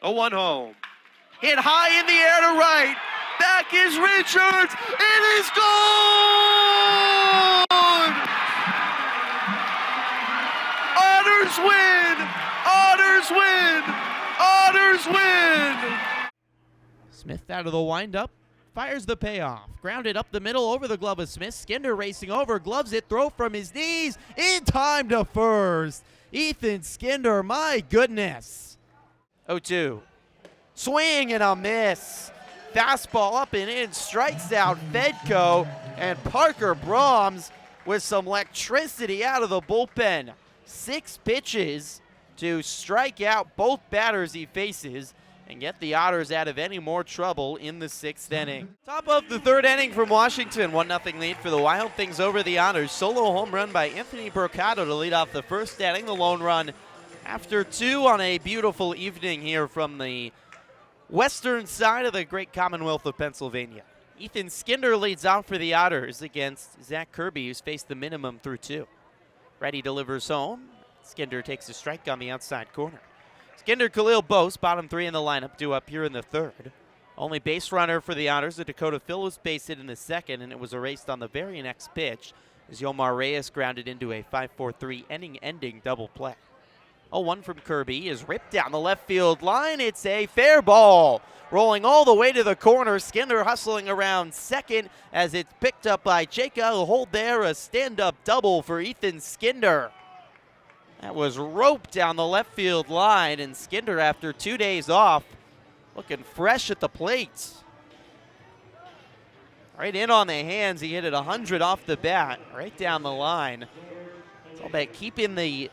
0-1 home. Hit high in the air to right. Back is Richards. It is gone! Otters win! Otters win! Otters win! Smith out of the windup. Fires the payoff. Grounded up the middle over the glove of Smith. Skinder racing over. Gloves it. Throw from his knees. In time to first. Ethan Skinder, my goodness. 0-2. Swing and a miss. Fastball up and in. Strikes out Fedko. And Parker Brahms with some electricity out of the bullpen. 6 pitches to strike out both batters he faces and get the Otters out of any more trouble in the 6th inning. Top of the 3rd inning from Washington, 1-0 lead for the Wild. Things over the Otters. Solo home run by Anthony Brocato to lead off the 1st inning. The lone run after 2 on a beautiful evening here from the western side of the great Commonwealth of Pennsylvania. Ethan Skinder leads off for the Otters against Zach Kirby, who's faced the minimum through 2. Reddy delivers home. Skinder takes a strike on the outside corner. Skinder, Khalil Bose, bottom 3 in the lineup, due up here in the 3rd. Only base runner for the Otters. The Dakota Phil was base hit in the 2nd, and it was erased on the very next pitch as Yomar Reyes grounded into a 5-4-3 inning-ending double play. 0-1 from Kirby is ripped down the left field line. It's a fair ball. Rolling all the way to the corner. Skinder hustling around 2nd as it's picked up by Cheka. Who'll hold there, a stand-up double for Ethan Skinder. That was roped down the left field line, and Skinder, after 2 days off, looking fresh at the plate. Right in on the hands. He hit it 100 off the bat, right down the line. It's all about keeping the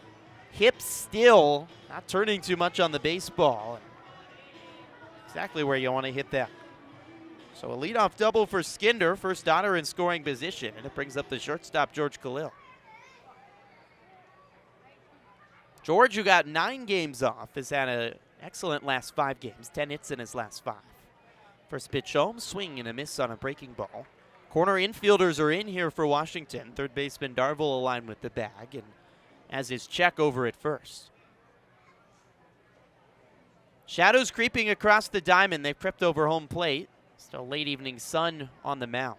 hips still, not turning too much on the baseball. Exactly where you want to hit that. So a leadoff double for Skinder, first Otter in scoring position, and it brings up the shortstop, George Khalil. George, who got 9 games off, has had an excellent last 5 games, 10 hits in his last 5. First pitch home, swing and a miss on a breaking ball. Corner infielders are in here for Washington. Third baseman Darvill aligned with the bag, and as his check over at first. Shadows creeping across the diamond. They've crept over home plate. Still late evening sun on the mound.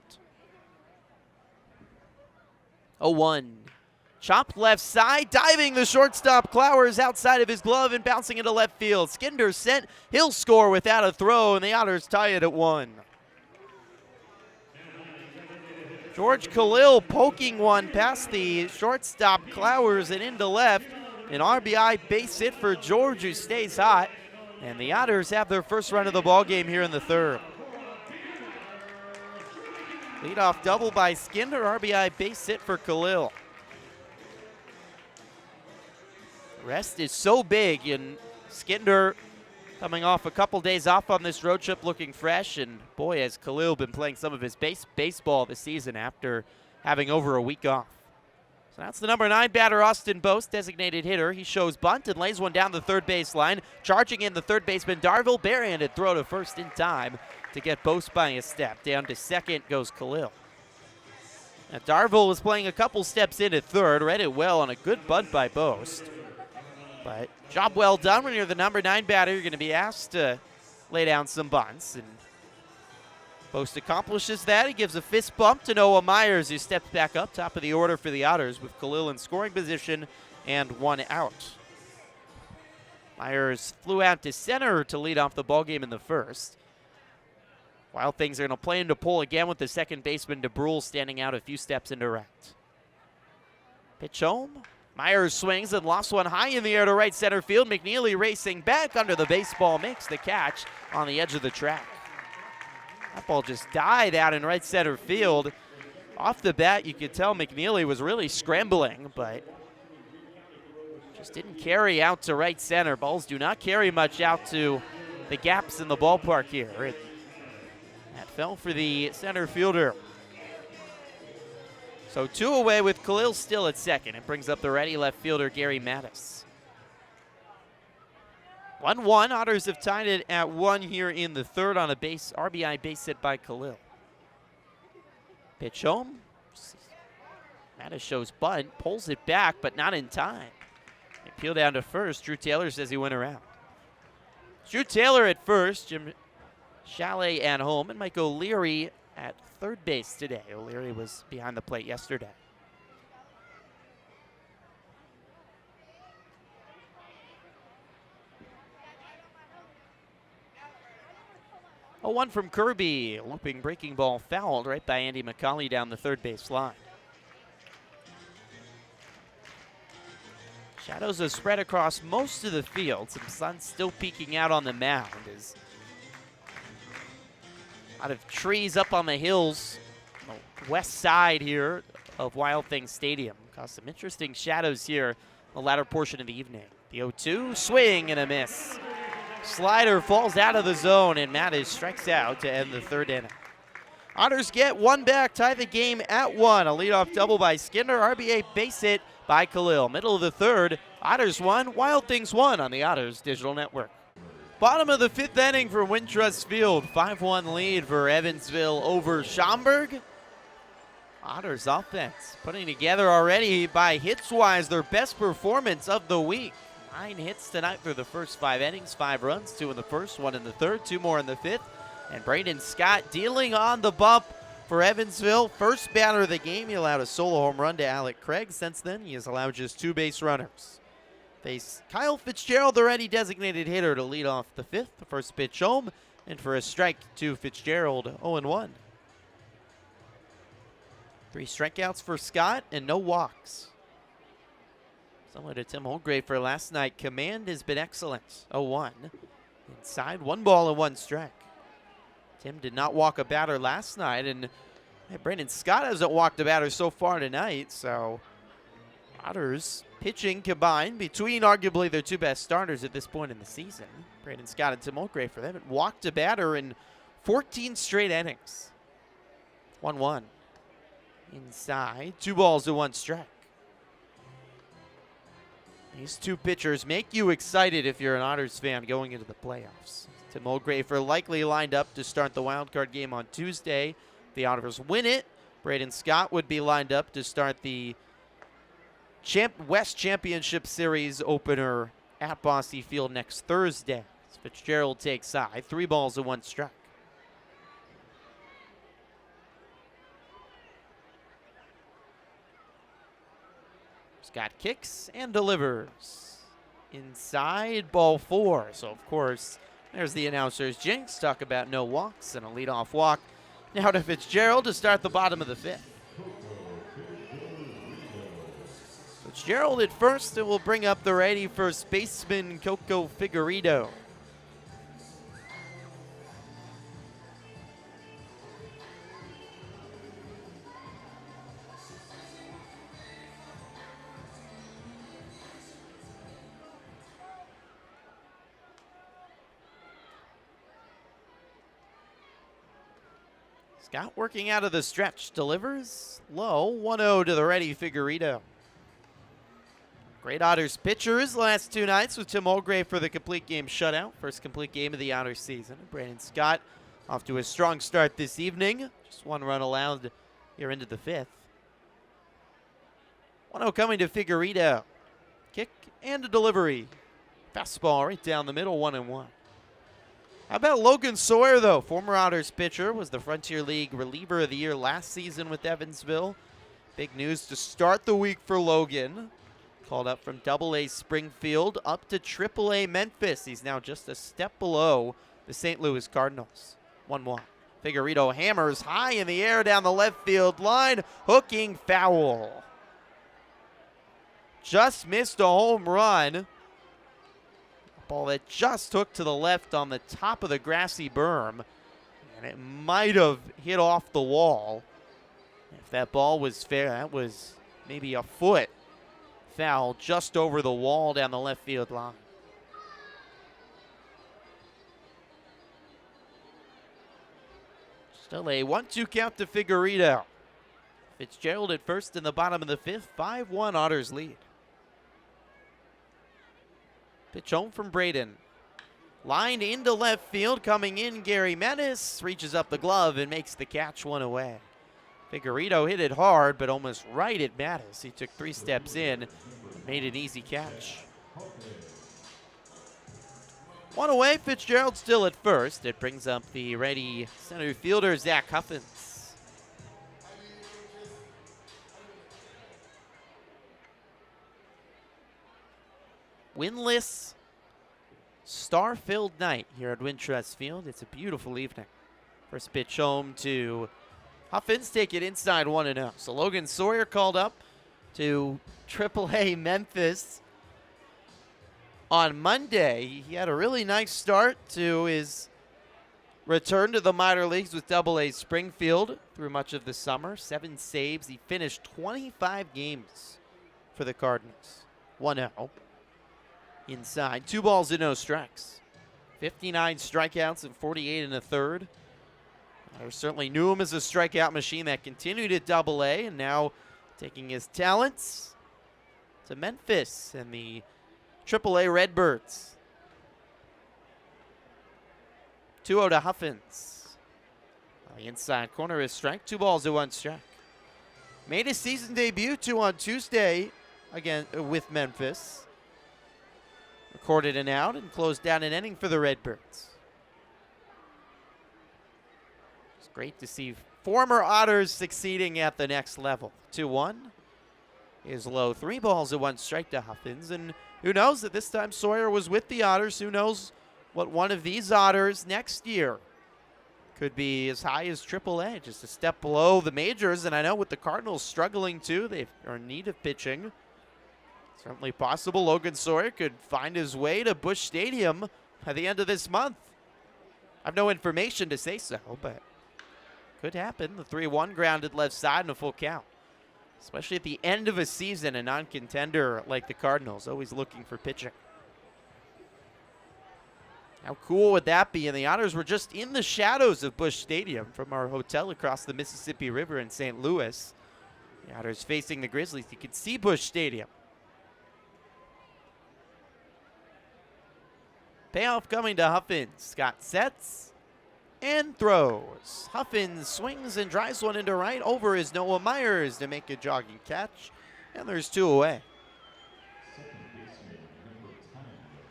0-1. Chopped left side, diving the shortstop. Clowers outside of his glove and bouncing into left field. Skinder sent. He'll score without a throw, and the Otters tie it at 1. George Khalil poking one past the shortstop Clowers and into left. An RBI base hit for George, who stays hot. And the Otters have their first run of the ball game here in the 3rd. Leadoff double by Skinder, RBI base hit for Khalil. Rest is so big, and Skinder coming off a couple days off on this road trip looking fresh, and boy, has Khalil been playing some of his baseball this season after having over a week off. So that's the number 9 batter, Austin Bose, designated hitter. He shows bunt and lays one down the third base line. Charging in the third baseman Darvill, barehanded throw to first in time to get Bose by a step. Down to 2nd goes Khalil. Now Darvill was playing a couple steps in at 3rd, read it well on a good bunt by Bose. But job well done. When you're the number 9 batter, you're going to be asked to lay down some bunts. And Bose accomplishes that. He gives a fist bump to Noah Myers, who steps back up top of the order for the Otters with Khalil in scoring position and 1 out. Myers flew out to center to lead off the ballgame in the 1st. Wild Things are going to play into pull again with the second baseman DeBrule standing out a few steps into right. Pitch home. Myers swings and lofts one high in the air to right center field. McNeely racing back under the baseball, makes the catch on the edge of the track. That ball just died out in right center field. Off the bat, you could tell McNeely was really scrambling, but just didn't carry out to right center. Balls do not carry much out to the gaps in the ballpark here. That fell for the center fielder. So 2 away with Khalil still at 2nd. It brings up the ready left fielder, Gary Mattis. 1-1. Otters have tied it at 1 here in the 3rd on a RBI base hit by Khalil. Pitch home. Mattis shows bunt, pulls it back, but not in time. They peel down to first. Drew Taylor says he went around. Drew Taylor at first, Jim Chalet at home, and Mike O'Leary at third base today. O'Leary was behind the plate yesterday. A one from Kirby, looping breaking ball fouled right by Andy McCauley down the third base line. Shadows have spread across most of the field. Some sun still peeking out on the mound. As a lot of trees up on the hills on the west side here of Wild Thing Stadium. Caused some interesting shadows here in the latter portion of the evening. The 0-2, swing and a miss. Slider falls out of the zone, and Mattis strikes out to end the third inning. Otters get one back, tie the game at 1. A leadoff double by Skinner, RBA base hit by Khalil. Middle of the third, Otters 1, Wild Things 1 on the Otters Digital Network. Bottom of the 5th inning for Wintrust Field. 5-1 lead for Evansville over Schaumburg. Otters offense putting together already by hits-wise their best performance of the week. 9 hits tonight through the first 5 innings, 5 runs, 2 in the first, 1 in the third, 2 more in the 5th. And Braden Scott dealing on the bump for Evansville. First batter of the game, he allowed a solo home run to Alec Craig. Since then, he has allowed just 2 base runners. Face Kyle Fitzgerald, the ready designated hitter, to lead off the 5th. The first pitch home, and for a strike to Fitzgerald, 0-1. 3 strikeouts for Scott and no walks. Similar to Tim Holgrave for last night, command has been excellent. 0-1. Inside, 1 ball and 1 strike. Tim did not walk a batter last night, and Brandon Scott hasn't walked a batter so far tonight, so Otters pitching combined between arguably their 2 best starters at this point in the season. Brandon Scott and Tim Holgrave for them haven't walked a batter in 14 straight innings. 1-1. Inside, 2 balls and 1 strike. These 2 pitchers make you excited if you're an Otters fan going into the playoffs. Tim Holgrave likely lined up to start the wildcard game on Tuesday. The Otters win it. Braden Scott would be lined up to start the West Championship Series opener at Bosse Field next Thursday. Fitzgerald takes side. 3 balls and 1 strike. Scott kicks and delivers. Inside, ball 4. So, of course, there's the announcer's jinx. Talk about no walks and a leadoff walk. Now to Fitzgerald to start the bottom of the 5th. Fitzgerald at first, and will bring up the righty first baseman, Coco Figueredo. Scott working out of the stretch, delivers low, 1-0 to the ready Figueredo. Great Otters pitchers last 2 nights with Tim Holgrave for the complete game shutout. First complete game of the Otters season. Brandon Scott off to a strong start this evening. Just 1 run allowed here into the 5th. 1-0 coming to Figueredo. Kick and a delivery. Fastball right down the middle, 1-1. How about Logan Sawyer, though? Former Otters pitcher, was the Frontier League reliever of the year last season with Evansville. Big news to start the week for Logan. Called up from AA Springfield up to AAA Memphis. He's now just a step below the St. Louis Cardinals. 1-1. Figueredo hammers high in the air down the left field line. Hooking foul. Just missed a home run. Ball that just hooked to the left on the top of the grassy berm, and it might have hit off the wall. If that ball was fair, that was maybe a foot foul just over the wall down the left field line. Still a 1-2 count to Figueredo. Fitzgerald at first in the bottom of the 5th. 5-1 Otters lead. Pitch home from Braden. Lined into left field, coming in, Gary Mattis reaches up the glove and makes the catch, 1 away. Figueredo hit it hard, but almost right at Mattis. He took 3 steps in, made an easy catch. One away, Fitzgerald still at first. It brings up the ready center fielder, Zach Huffins. Winless, star-filled night here at Wintrust Field. It's a beautiful evening. First pitch home to Huffins, take it inside 1-0. So Logan Sawyer called up to AAA Memphis on Monday. He had a really nice start to his return to the minor leagues with AA Springfield through much of the summer. 7 saves. He finished 25 games for the Cardinals. 1-0. Inside. 2 balls and no strikes. 59 strikeouts and 48 in a third. I certainly knew him as a strikeout machine that continued at AA and now taking his talents to Memphis and the AAA Redbirds. 2-0 to Huffins. On the inside corner is strike. 2 balls and 1 strike. Made his season debut on Tuesday again with Memphis. Recorded an out and closed down an inning for the Redbirds. It's great to see former Otters succeeding at the next level. 2-1 is low. 3 balls and 1 strike to Huffins. And who knows that this time Sawyer was with the Otters. Who knows what one of these Otters next year could be as high as AAA, just a step below the majors. And I know with the Cardinals struggling too, they are in need of pitching. Certainly possible Logan Sawyer could find his way to Busch Stadium by the end of this month. I have no information to say so, but could happen. The 3-1 grounded left side and a full count. Especially at the end of a season, a non-contender like the Cardinals, always looking for pitching. How cool would that be? And the Otters were just in the shadows of Busch Stadium from our hotel across the Mississippi River in St. Louis. The Otters facing the Grizzlies. You could see Busch Stadium. Payoff coming to Huffins. Scott sets and throws. Huffins swings and drives one into right. Over is Noah Myers to make a jogging catch. And there's 2 away.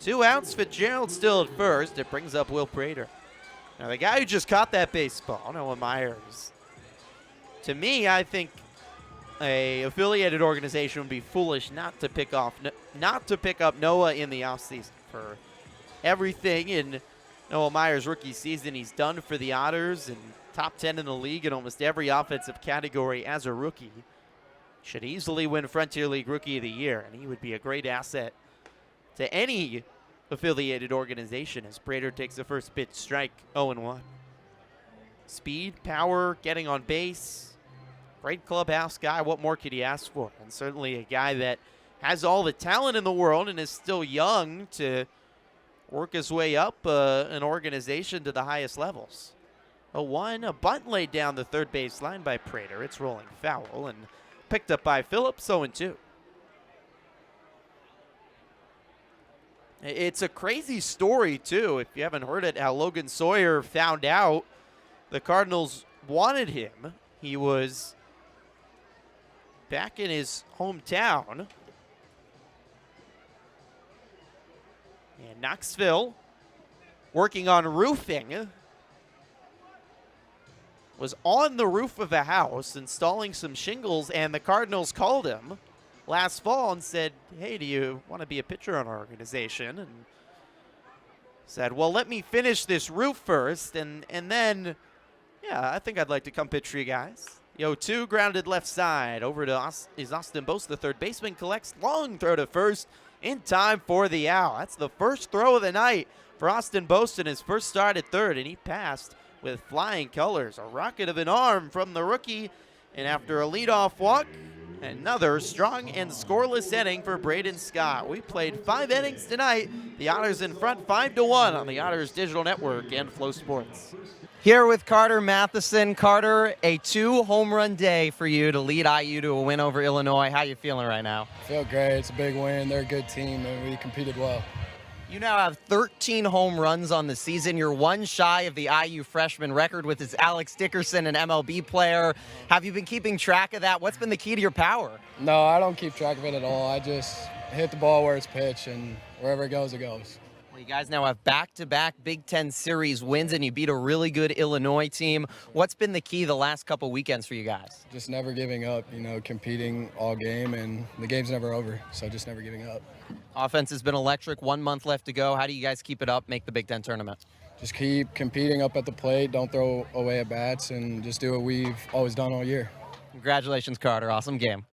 2 outs. Fitzgerald still at first. It brings up Will Prater. Now the guy who just caught that baseball, Noah Myers. To me, I think a affiliated organization would be foolish not to pick up Noah in the offseason for everything in Noah Myers' rookie season. He's done for the Otters and top 10 in the league in almost every offensive category as a rookie. Should easily win Frontier League Rookie of the Year, and he would be a great asset to any affiliated organization as Prater takes the first pitch strike. 0-1. Speed, power, getting on base. Great clubhouse guy. What more could he ask for? And certainly a guy that has all the talent in the world and is still young to work his way up an organization to the highest levels. 0-1, a bunt laid down the third base line by Prater. It's rolling foul and picked up by Phillips. 0-2. It's a crazy story, too, if you haven't heard it, how Logan Sawyer found out the Cardinals wanted him. He was back in his hometown in Knoxville, working on roofing. Was on the roof of a house installing some shingles, and the Cardinals called him last fall and said, hey, do you want to be a pitcher on our organization? And said, well, let me finish this roof first, and then, yeah, I think I'd like to come pitch for you guys. 0-2, grounded left side. Over to Austin Bose, the third baseman, collects long throw to first in time for the out. That's the first throw of the night for Austin Bose in his first start at third, and he passed with flying colors. A rocket of an arm from the rookie, and after a leadoff walk, another strong and scoreless inning for Braden Scott. We played 5 innings tonight. The Otters in front 5-1 on the Otters Digital Network and Flow Sports. Here with Carter Matheson. Carter, a 2-home-run day for you to lead IU to a win over Illinois. How you feeling right now? I feel great. It's a big win. They're a good team, and we competed well. You now have 13 home runs on the season. You're one shy of the IU freshman record with his Alex Dickerson, an MLB player. Have you been keeping track of that? What's been the key to your power? No, I don't keep track of it at all. I just hit the ball where it's pitched, and wherever it goes, it goes. Well, you guys now have back-to-back Big Ten Series wins, and you beat a really good Illinois team. What's been the key the last couple weekends for you guys? Just never giving up, competing all game, and the game's never over, so just never giving up. Offense has been electric. 1 month left to go. How do you guys keep it up, make the Big Ten tournament? Just keep competing up at the plate, don't throw away at bats, and just do what we've always done all year. Congratulations, Carter. Awesome game.